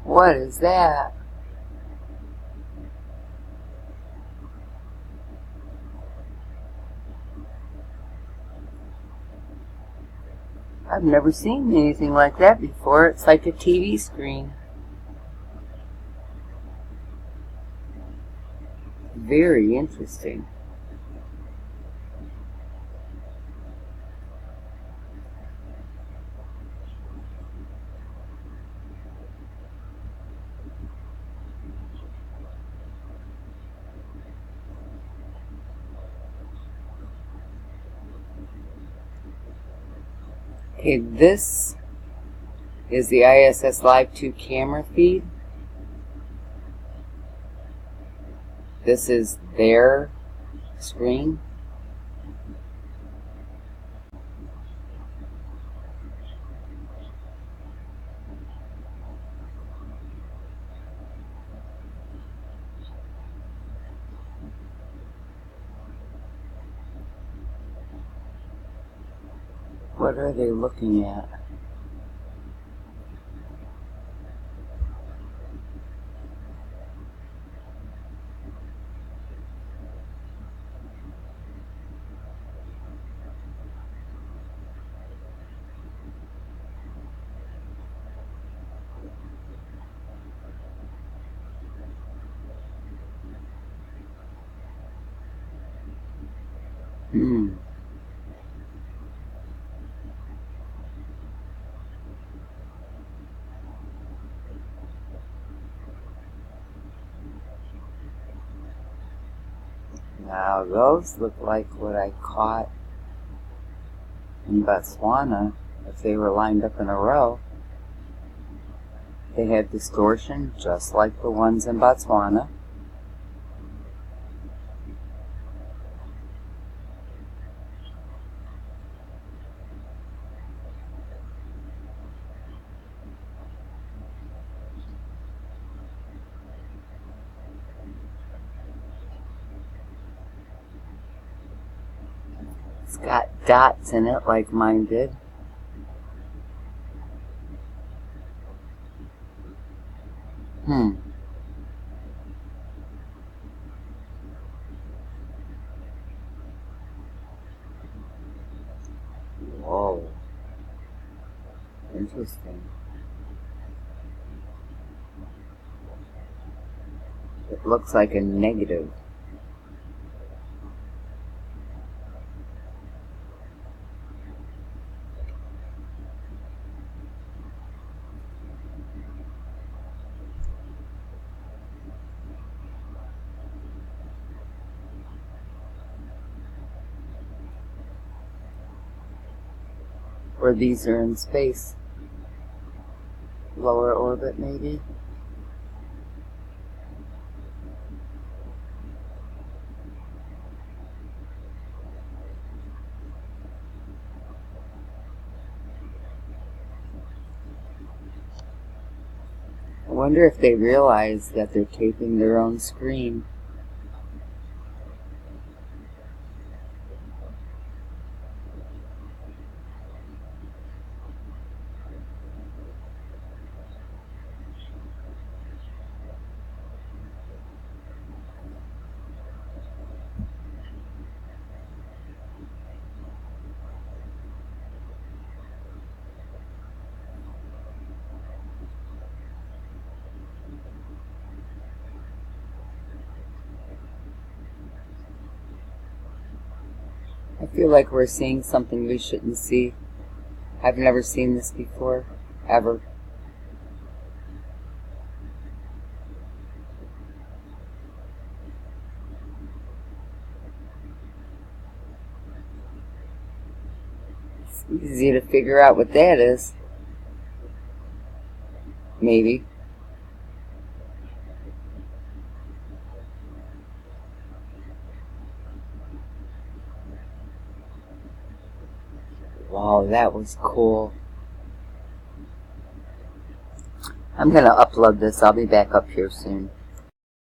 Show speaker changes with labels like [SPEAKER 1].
[SPEAKER 1] What is that? I've never seen anything like that before. It's like a TV screen. Very interesting. Okay, this is the ISS Live 2 camera feed. This is their screen. What are they looking at? Now those look like what I caught in Botswana if they were lined up in a row. They had distortion just like the ones in Botswana. It's got dots in it like mine did. Whoa. Interesting. It looks like a negative. Or these are in space. Lower orbit, maybe. I wonder if they realize that they're taping their own screen. I feel like we're seeing something we shouldn't see. I've never seen this before, ever. It's easy to figure out what that is. Maybe. Wow, that was cool. I'm going to upload this. I'll be back up here soon.